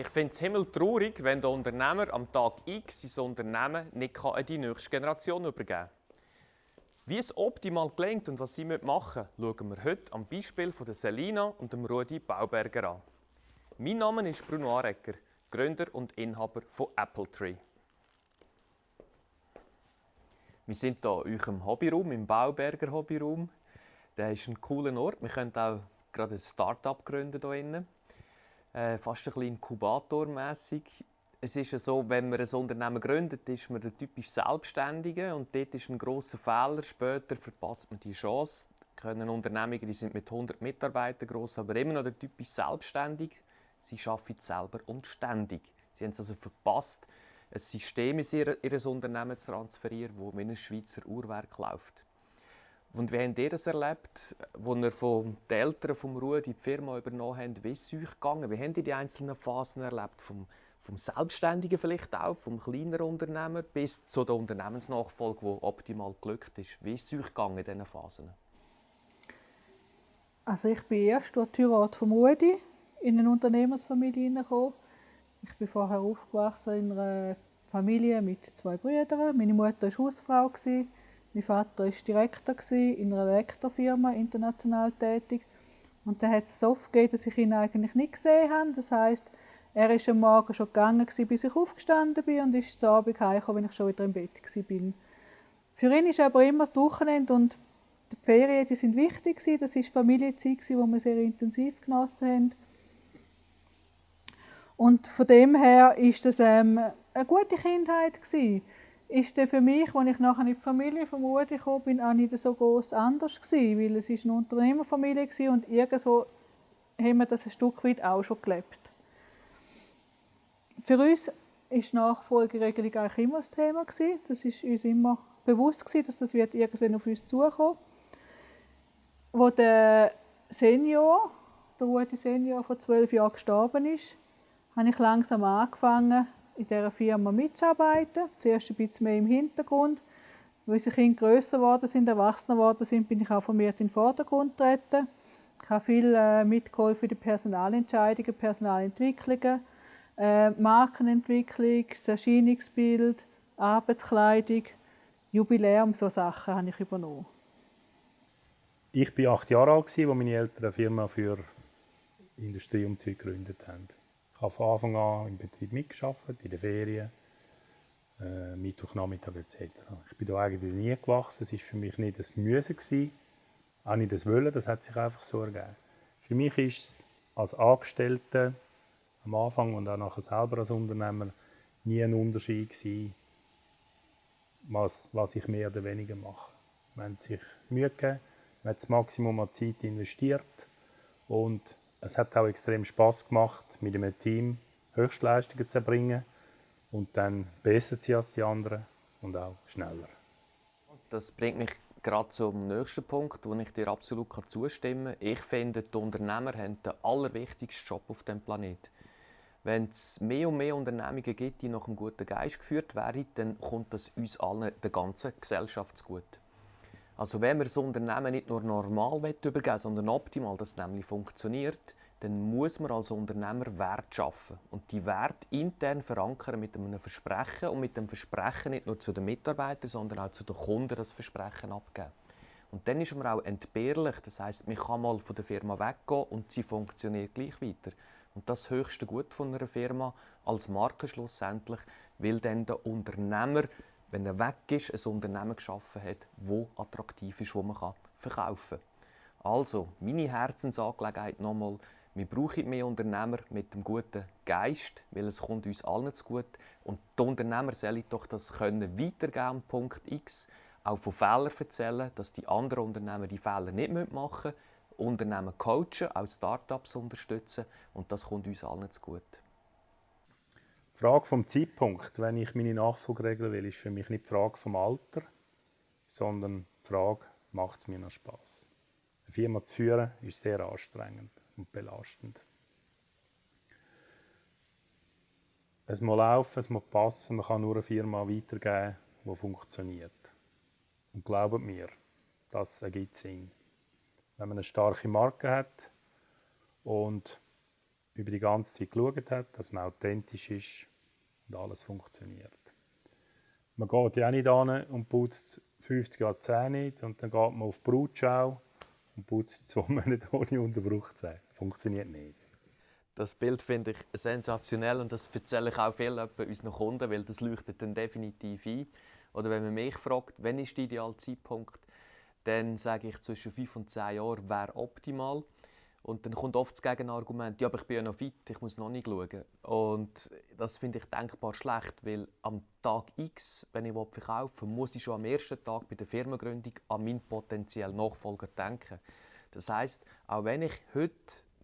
Ich finde es himmeltraurig, wenn der Unternehmer am Tag X sein Unternehmen nicht an die nächste Generation übergeben kann. Wie es optimal gelingt und was sie machen müssen, schauen wir heute am Beispiel von Selina und dem Rudi Bauberger an. Mein Name ist Bruno Arecker, Gründer und Inhaber von Appletree. Wir sind hier in eurem Hobbyraum, im Bauberger Hobbyraum. Der ist ein cooler Ort. Wir können auch gerade ein Start-up gründen hier drin. Fast ein bisschen inkubatormässig. Es ist ja so, wenn man ein Unternehmen gründet, ist man der typisch Selbstständige und dort ist ein grosser Fehler. Später verpasst man die Chance. Können Unternehmungen, die sind mit 100 Mitarbeitern gross, aber immer noch der typisch Selbstständig. Sie arbeiten selber und ständig. Sie haben es also verpasst, ein System in ihr Unternehmen zu transferieren, das wie ein Schweizer Uhrwerk läuft. Und wie habt ihr das erlebt, als ihr von den Eltern von Rudi die Firma übernommen habt? Wie ist es euch gegangen? Wie habt ihr die einzelnen Phasen erlebt? Vom Selbstständigen vielleicht auch, vom kleineren Unternehmer bis zu der Unternehmensnachfolge, die optimal glückt ist. Wie ist es euch gegangen in diesen Phasen? Also ich bin erst durch die Heirat von Rudi in eine Unternehmersfamilie hineingekommen. Ich bin vorher aufgewachsen in einer Familie mit 2 Brüdern. Meine Mutter war Hausfrau, mein Vater war Direktor in einer Vektorfirma, international tätig. Und dann hat es so oft gegeben, dass ich ihn eigentlich nicht gesehen habe. Das heisst, er ist am Morgen schon gegangen, bis ich aufgestanden bin, und ist zu Abend heimgekommen, wenn ich schon wieder im Bett war. Für ihn ist aber immer das Wochenende und die Ferien, die sind wichtig gewesen. Das war Familienzeit, die wir sehr intensiv genossen haben. Und von dem her ist das eine gute Kindheit gewesen. Ist dann für mich, als ich nachher in die Familie von Rudi kam, bin auch nicht so gross anders gewesen, weil es ist eine Unternehmerfamilie war und irgendwo haben wir das ein Stück weit auch schon gelebt. Für uns ist die Nachfolgeregelung eigentlich immer das Thema gewesen. Das ist uns immer bewusst gewesen, dass das wird irgendwann auf uns zukommen. Als der Rudi Senior vor 12 Jahren gestorben ist, habe ich langsam angefangen, in dieser Firma mitzuarbeiten. Zuerst ein bisschen mehr im Hintergrund. Weil unsere Kinder grösser geworden sind, erwachsener geworden sind, bin ich auch vermehrt in den Vordergrund getreten. Ich habe viel mitgeholfen in den Personalentscheidungen, Personalentwicklungen, Markenentwicklung, das Erscheinungsbild, Arbeitskleidung, Jubiläum, so Sachen habe ich übernommen. Ich war 8 Jahre alt, als meine Eltern eine Firma für Industrieumzüge gegründet haben. Ich habe von Anfang an im Betrieb mitgearbeitet, in den Ferien, Mittwochnachmittag etc. Ich bin da eigentlich nie gewachsen. Es war für mich nicht das Müssen, auch nicht das Wollen, das hat sich einfach so ergeben. Für mich war es als Angestellter am Anfang und auch nachher selber als Unternehmer nie ein Unterschied gewesen, was ich mehr oder weniger mache. Man hat sich Mühe gegeben, man hat das Maximum an Zeit investiert und es hat auch extrem Spass gemacht, mit einem Team Höchstleistungen zu erbringen und dann besser zu sein als die anderen und auch schneller. Das bringt mich gerade zum nächsten Punkt, wo ich dir absolut zustimmen kann. Ich finde, die Unternehmer haben den allerwichtigsten Job auf dem Planeten. Wenn es mehr und mehr Unternehmungen gibt, die nach einem guten Geist geführt werden, dann kommt das uns allen, der ganzen Gesellschaft zugute. Also wenn wir das Unternehmen nicht nur normal übergeben wollen, sondern optimal, dass es nämlich funktioniert, dann muss man als Unternehmer Wert schaffen und die Werte intern verankern mit einem Versprechen und mit dem Versprechen nicht nur zu den Mitarbeitern, sondern auch zu den Kunden das Versprechen abgeben. Und dann ist man auch entbehrlich, das heisst, man kann mal von der Firma weggehen und sie funktioniert gleich weiter. Und das höchste Gut von einer Firma als Marke schlussendlich, weil dann der Unternehmer, wenn er weg ist, ein Unternehmen geschaffen hat, das attraktiv ist, das man verkaufen kann. Also, meine Herzensangelegenheit nochmal, wir brauchen mehr Unternehmer mit einem guten Geist, weil es kommt uns allen zugute. Und die Unternehmer sollen doch das können weitergeben, Punkt X, auch von Fehlern erzählen, dass die anderen Unternehmer die Fehler nicht machen müssen, Unternehmen coachen, auch Start-ups unterstützen und das kommt uns allen zugute. Die Frage vom Zeitpunkt, wenn ich meine Nachfolge regeln will, ist für mich nicht die Frage vom Alter, sondern die Frage, macht es mir noch Spass? Eine Firma zu führen ist sehr anstrengend und belastend. Es muss laufen, es muss passen, man kann nur eine Firma weitergeben, die funktioniert. Und glaubt mir, das ergibt Sinn. Wenn man eine starke Marke hat und über die ganze Zeit geschaut hat, dass man authentisch ist und alles funktioniert. Man geht ja auch nicht hin und putzt 50 Jahre die Zähne nicht und dann geht man auf die Brutschau und putzt 2 Monate ohne Unterbruch die Zähne. Funktioniert nicht. Das Bild finde ich sensationell und das erzähle ich auch viel unseren Kunden, weil das leuchtet dann definitiv ein. Oder wenn man mich fragt, wann ist der ideale Zeitpunkt, dann sage ich, zwischen 5 und 10 Jahren wäre optimal. Und dann kommt oft das Gegenargument, ja, aber ich bin ja noch fit, ich muss noch nicht schauen. Und das finde ich denkbar schlecht, weil am Tag X, wenn ich verkaufen will, muss ich schon am ersten Tag bei der Firmengründung an meinen potenziellen Nachfolger denken. Das heisst, auch wenn ich heute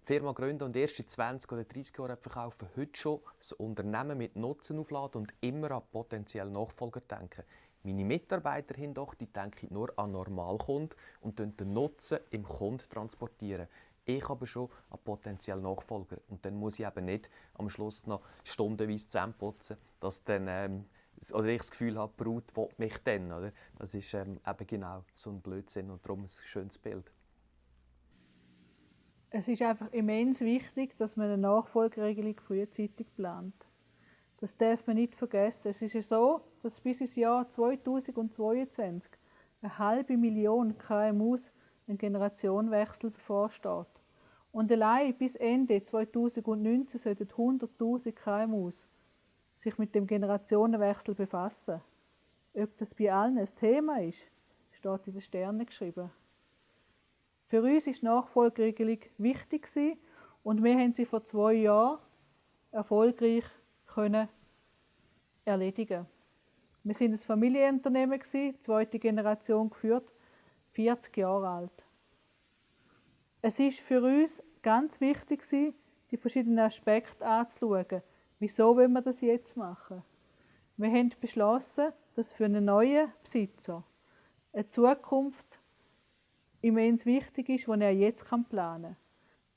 die Firma gründe und erst in 20 oder 30 Jahren verkaufe, heute schon das Unternehmen mit Nutzen aufladen und immer an potenziellen Nachfolger denken. Meine Mitarbeiter hingegen, die denken nur an Normalkunden und den Nutzen im Kunden transportieren. Ich aber schon an potenziellen Nachfolger. Und dann muss ich eben nicht am Schluss noch stundenweise Zähne putzen, dass dann, oder ich das Gefühl habe, die Braut will mich dann. Oder? Das ist eben genau so ein Blödsinn und darum ein schönes Bild. Es ist einfach immens wichtig, dass man eine Nachfolgeregelung frühzeitig plant. Das darf man nicht vergessen. Es ist ja so, dass bis ins Jahr 2022 500.000 KMUs ein Generationenwechsel bevorsteht. Und allein bis Ende 2019 sollten 100.000 KMUs sich mit dem Generationenwechsel befassen. Ob das bei allen ein Thema ist, steht in den Sternen geschrieben. Für uns war die Nachfolgeregelung wichtig und wir haben sie vor 2 Jahren erfolgreich erledigen. Wir waren ein Familienunternehmen, zweite Generation geführt, 40 Jahre alt. Es ist für uns ganz wichtig, die verschiedenen Aspekte anzuschauen. Wieso wollen wir das jetzt machen? Wir haben beschlossen, dass für einen neuen Besitzer eine Zukunft immens wichtig ist, die er jetzt planen kann.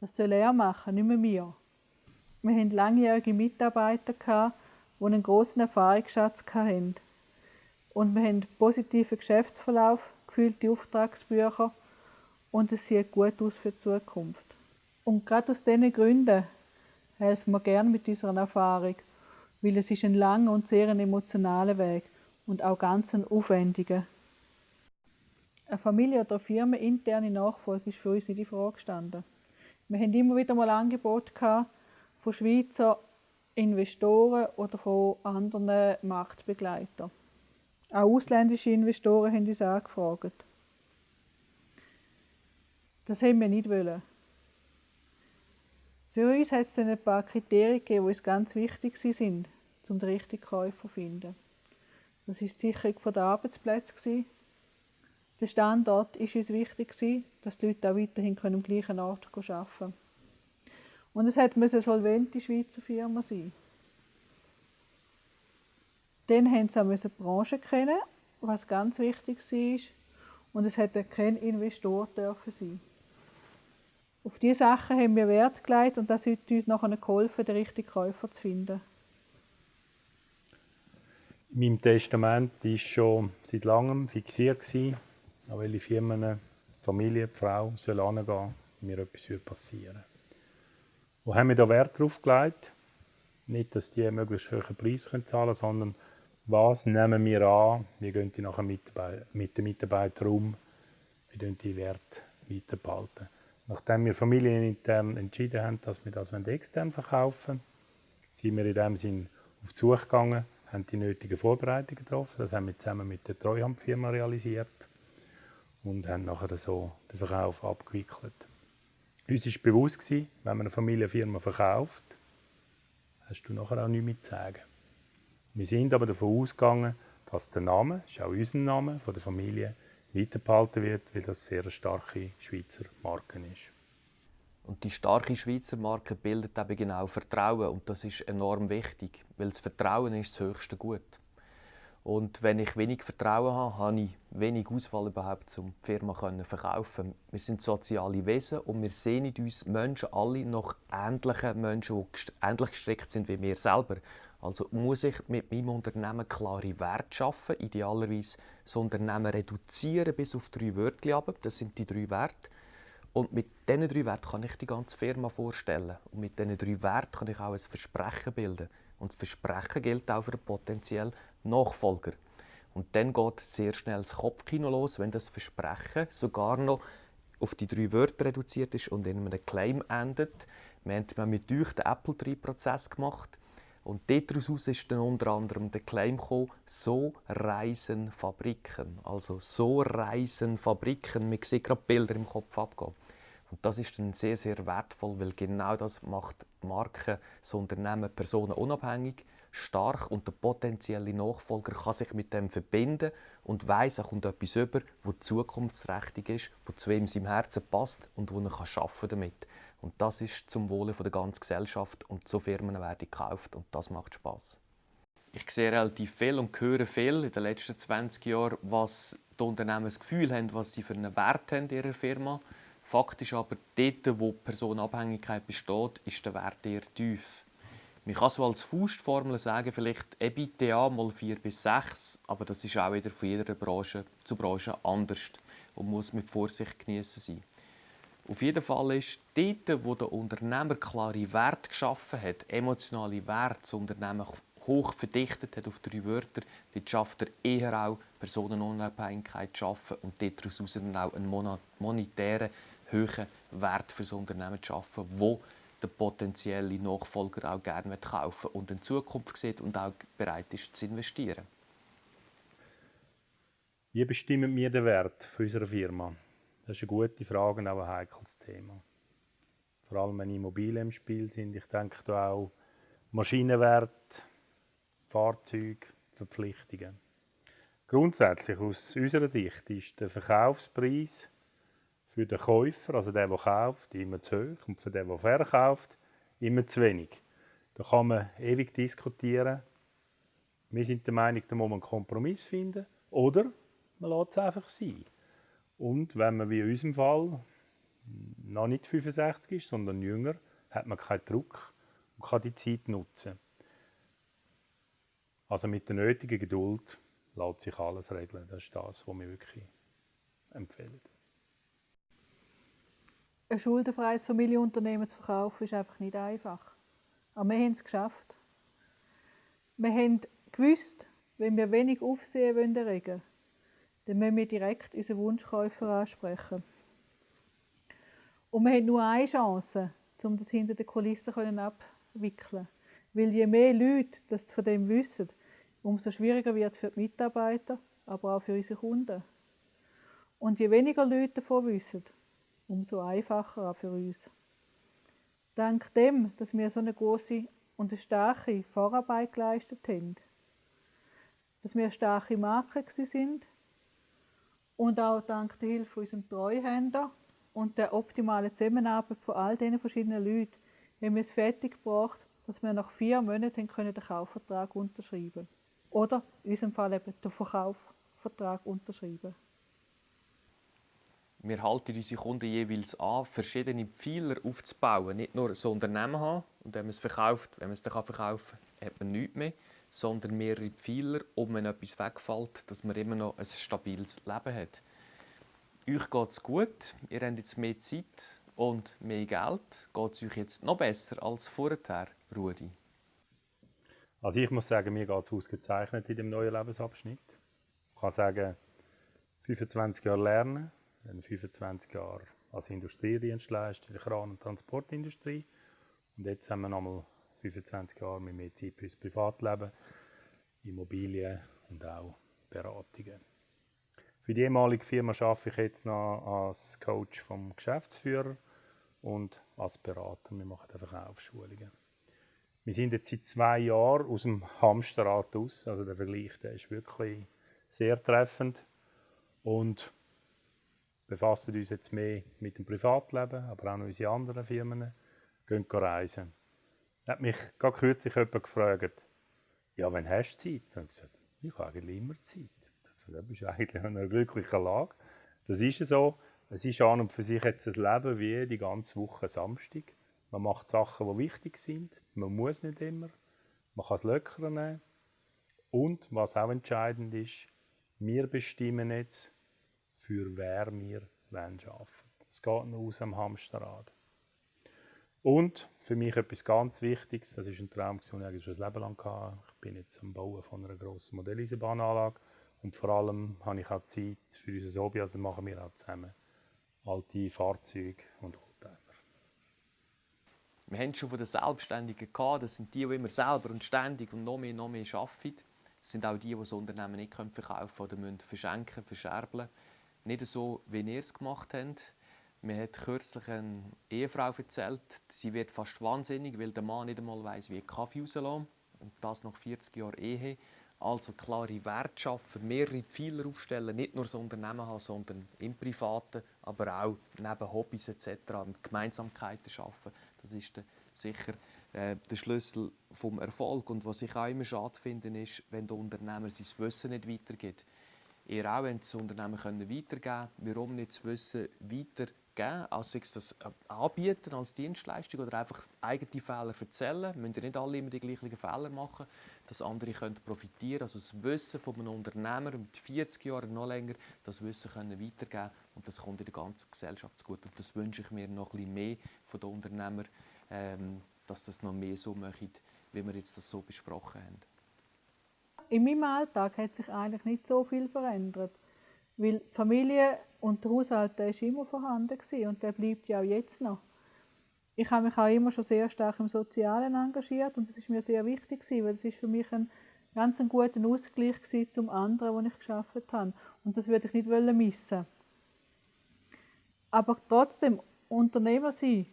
Das soll er machen, nicht mehr wir. Wir hatten langjährige Mitarbeiter, die einen grossen Erfahrungsschatz hatten. Und wir haben einen positiven Geschäftsverlauf, gefüllte Auftragsbücher und es sieht gut aus für die Zukunft. Und gerade aus diesen Gründen helfen wir gerne mit unserer Erfahrung, weil es ist ein langer und sehr emotionaler Weg und auch ganz ein aufwendiger. Eine Familie- oder firmeninterne Nachfolge ist für uns nicht in Frage gestanden. Wir haben immer wieder mal Angebote von Schweizer Investoren oder von anderen Marktbegleitern. Auch ausländische Investoren haben uns angefragt. Das haben wir nicht wollen. Für uns hat es dann ein paar Kriterien gegeben, die uns ganz wichtig sind, um den richtigen Käufer zu finden. Das war die Sicherung der Arbeitsplätze. Der Standort war uns wichtig, dass die Leute auch weiterhin am gleichen Ort arbeiten können. Und es musste eine solvente Schweizer Firma sein. Dann mussten sie auch die Branche kennen, was ganz wichtig war. Und es durfte kein Investor sein. Auf diese Sachen haben wir Wert gelegt und das hat uns nachher geholfen, den richtigen Käufer zu finden. In meinem Testament war schon seit langem fixiert, an welche Firmen, die Familie, die Frau soll hingehen, wenn mir etwas passieren würde. Wo haben wir da Wert darauf gelegt? Nicht, dass die einen möglichst hohen Preis zahlen können, sondern was nehmen wir an, wie gehen die nachher mit den Mitarbeitern um, wie gehen die Werte weiterbehalten. Nachdem wir familienintern entschieden haben, dass wir das extern verkaufen wollen, sind wir in dem Sinn auf die Suche gegangen, haben die nötigen Vorbereitungen getroffen. Das haben wir zusammen mit der Treuhandfirma realisiert und haben nachher so den Verkauf abgewickelt. Uns war bewusst, wenn man eine Familienfirma verkauft, hast du nachher auch nichts mehr zu sagen. Wir sind aber davon ausgegangen, dass der Name, das ist auch unser Name von der Familie, weiterbehalten wird, weil das sehr eine starke Schweizer Marke ist. Und die starke Schweizer Marke bildet eben genau Vertrauen und das ist enorm wichtig, weil das Vertrauen ist das höchste Gut. Und wenn ich wenig Vertrauen habe, habe ich wenig Auswahl überhaupt, um die Firma zu verkaufen. Wir sind soziale Wesen und wir sehen uns Menschen alle nach ähnlichen Menschen, die ähnlich gestrickt sind wie wir selber. Also muss ich mit meinem Unternehmen klare Werte schaffen, idealerweise das Unternehmen reduzieren bis auf 3 Wörter. Das sind die 3 Werte. Und mit diesen 3 Werten kann ich die ganze Firma vorstellen. Und mit diesen 3 Werten kann ich auch ein Versprechen bilden. Und das Versprechen gilt auch für den potenziellen Nachfolger. Und dann geht sehr schnell das Kopfkino los, wenn das Versprechen sogar noch auf die 3 Wörter reduziert ist und in einem Claim endet. Wir haben mit euch den Apple Tree-Prozess gemacht. Und daraus ist dann unter anderem der Claim gekommen, so reisen Fabriken. Also so reisen Fabriken. Man sieht gerade Bilder im Kopf abgehen. Und das ist dann sehr, sehr wertvoll, weil genau das macht Marken, das Unternehmen, Personen unabhängig, stark und der potenzielle Nachfolger kann sich mit dem verbinden und weiss, er kommt etwas über, das zukunftsträchtig ist, das zu ihm seinem Herzen passt und wo er arbeiten damit. Und das ist zum Wohle der ganzen Gesellschaft und so Firmen werden gekauft und das macht Spass. Ich sehe relativ viel und höre viel in den letzten 20 Jahren, was die Unternehmen das Gefühl haben, was sie für einen Wert haben in ihrer Firma. Fakt ist aber, dort, wo die Personenabhängigkeit besteht, ist der Wert eher tief. Man kann so als Faustformel sagen, vielleicht EBITDA mal 4 bis 6, aber das ist auch wieder von jeder Branche zu Branche anders und muss mit Vorsicht genießen sein. Auf jeden Fall ist dort, wo der Unternehmer klare Werte geschaffen hat, emotionale Werte, das Unternehmen hoch verdichtet hat auf 3 Wörter, dort schafft er eher auch Personenunabhängigkeit zu schaffen und daraus dann auch einen monetären, hohen Wert für das Unternehmen zu schaffen, wo der potenzielle Nachfolger auch gerne kaufen und in Zukunft sieht und auch bereit ist zu investieren. Wie bestimmen wir den Wert für unsere Firma? Das ist eine gute Frage und auch ein heikles Thema. Vor allem, wenn Immobilien im Spiel sind. Ich denke da auch Maschinenwert, Fahrzeuge, Verpflichtungen. Grundsätzlich aus unserer Sicht ist der Verkaufspreis für den Käufer, also der kauft, immer zu hoch und für den, der verkauft, immer zu wenig. Da kann man ewig diskutieren. Wir sind der Meinung, da muss man einen Kompromiss finden oder man lässt es einfach sein. Und wenn man wie in unserem Fall noch nicht 65 ist, sondern jünger, hat man keinen Druck und kann die Zeit nutzen. Also mit der nötigen Geduld lässt sich alles regeln. Das ist das, was wir wirklich empfehlen. Ein schuldenfreies Familienunternehmen zu verkaufen, ist einfach nicht einfach. Aber wir haben es geschafft. Wir haben gewusst, wenn wir wenig Aufsehen erregen wollen, dann müssen wir direkt unseren Wunschkäufer ansprechen. Und wir haben nur eine Chance, um das hinter den Kulissen abwickeln. Weil je mehr Leute das von dem wissen, umso schwieriger wird es für die Mitarbeiter, aber auch für unsere Kunden. Und je weniger Leute davon wissen, umso einfacher auch für uns. Dank dem, dass wir so eine grosse und eine starke Vorarbeit geleistet haben, dass wir eine starke Marke sind und auch dank der Hilfe unserem Treuhänder und der optimalen Zusammenarbeit von all diesen verschiedenen Leuten haben wir es fertiggebracht, dass wir nach 4 Monaten den Kaufvertrag unterschreiben können. Oder in unserem Fall eben den Verkaufsvertrag unterschreiben. Wir halten unsere Kunden jeweils an, verschiedene Pfeiler aufzubauen. Nicht nur ein Unternehmen haben und wenn man es verkauft, wenn man es dann verkaufen kann, hat man nichts mehr, sondern mehrere Pfeiler, um wenn etwas wegfällt, dass man immer noch ein stabiles Leben hat. Euch geht es gut, ihr habt jetzt mehr Zeit und mehr Geld. Geht es euch jetzt noch besser als vorher, Rudi? Also ich muss sagen, mir geht es ausgezeichnet in dem neuen Lebensabschnitt. Ich kann sagen, 25 Jahre lernen, 25 Jahre als Industriedienstleister in der Kran- und Transportindustrie. Und jetzt haben wir nochmal 25 Jahre mit mehr Zeit für das Privatleben, Immobilien und auch Beratungen. Für die ehemalige Firma arbeite ich jetzt noch als Coach vom Geschäftsführer und als Berater. Wir machen einfach Verkaufsschulungen. Wir sind jetzt seit 2 Jahren aus dem Hamsterrad raus. Also der Vergleich, der ist wirklich sehr treffend. Und befassen uns jetzt mehr mit dem Privatleben, aber auch noch unsere anderen Firmen. Gehen reisen. Da hat mich gerade kürzlich jemand gefragt, ja, wann hast du Zeit? Und ich gesagt, ich habe eigentlich immer Zeit. Da bist du eigentlich in einer glücklichen Lage. Das ist so. Es ist an und für sich jetzt ein Leben wie die ganze Woche Samstag. Man macht Sachen, die wichtig sind. Man muss nicht immer. Man kann es locker nehmen. Und was auch entscheidend ist, wir bestimmen jetzt, für wer wir arbeiten wollen. Es geht noch aus am Hamsterrad. Und für mich etwas ganz Wichtiges, das ist ein Traum, den ich eigentlich schon ein Leben lang hatte. Ich bin jetzt am Bauen von einer grossen Modelleisenbahnanlage und vor allem habe ich auch Zeit für unser Hobby, also machen wir auch zusammen alte Fahrzeuge und Oldtimer. Wir haben es schon von den Selbstständigen gehabt. Das sind die immer selber und ständig und noch mehr arbeiten. Das sind auch die das Unternehmen nicht verkaufen können oder müssen verschenken, verscherbeln. Nicht so, wie ihr es gemacht habt. Mir hat kürzlich eine Ehefrau erzählt, sie wird fast wahnsinnig, weil der Mann nicht einmal weiss, wie Kaffee rauslassen. Und das nach 40 Jahren Ehe. Also klare Werte schaffen, mehrere Pfeiler aufstellen, nicht nur das Unternehmen haben, sondern im Privaten, aber auch neben Hobbys etc. und Gemeinsamkeiten schaffen. Das ist sicher der Schlüssel vom Erfolg. Und was ich auch immer schade finde, ist, wenn der Unternehmer sein Wissen nicht weitergibt. Ihr auch wollt das Unternehmen weitergeben können, warum nicht das Wissen weitergeben? Also sei es das anbieten als Dienstleistung oder einfach eigene Fehler erzählen. Müsst ihr nicht alle immer die gleichen Fehler machen, dass andere profitieren können. Also das Wissen von einem Unternehmer mit 40 Jahren noch länger, das Wissen weitergeben und das kommt in der ganzen Gesellschaft gut. Und das wünsche ich mir noch ein bisschen mehr von den Unternehmern, dass das noch mehr so machen, wie wir jetzt das so besprochen haben. In meinem Alltag hat sich eigentlich nicht so viel verändert, weil die Familie und der Haushalt war immer vorhanden und der bleibt ja auch jetzt noch. Ich habe mich auch immer schon sehr stark im Sozialen engagiert und das ist mir sehr wichtig, weil es ist für mich ein ganz guter Ausgleich zum anderen, den ich geschafft habe. Und das würde ich nicht missen. Aber trotzdem, Unternehmer sein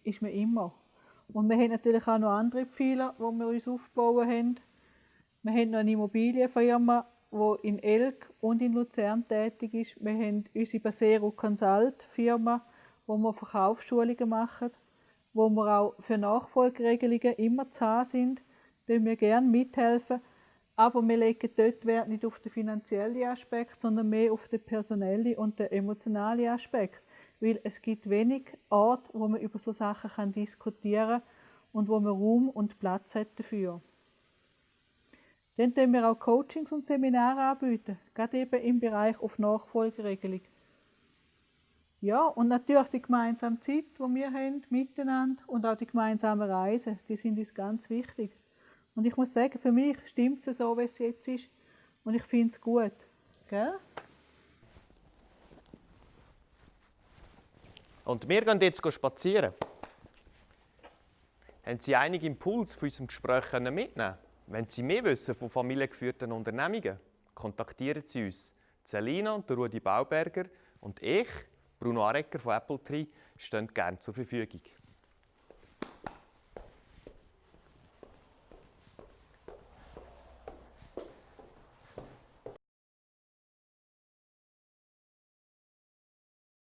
ist mir immer. Und wir haben natürlich auch noch andere Pfeiler, die wir uns aufbauen haben. Wir haben noch eine Immobilienfirma, die in Elk und in Luzern tätig ist. Wir haben unsere Basero Consult Firma, wo wir Verkaufsschulungen machen, wo wir auch für Nachfolgeregelungen immer zu haben sind. Da wir gerne mithelfen. Aber wir legen dort Wert nicht auf den finanziellen Aspekt, sondern mehr auf den personellen und den emotionalen Aspekt. Weil es gibt wenig Orte, wo man über solche Sachen diskutieren kann und wo man Raum und Platz hat dafür. Dann bieten wir auch Coachings und Seminare anbieten, gerade eben im Bereich auf Nachfolgeregelung. Ja, und natürlich die gemeinsame Zeit, die wir haben, miteinander und auch die gemeinsamen Reisen, die sind uns ganz wichtig. Und ich muss sagen, für mich stimmt es so, wie es jetzt ist und ich finde es gut. Gell? Und wir gehen jetzt spazieren. Haben Sie einige Impulse von unserem Gespräch mitnehmen? Wenn Sie mehr wissen von familiengeführten Unternehmungen, kontaktieren Sie uns. Selina und Rudi Bauberger und ich, Bruno Arecker von Apple Tree, stehen gerne zur Verfügung.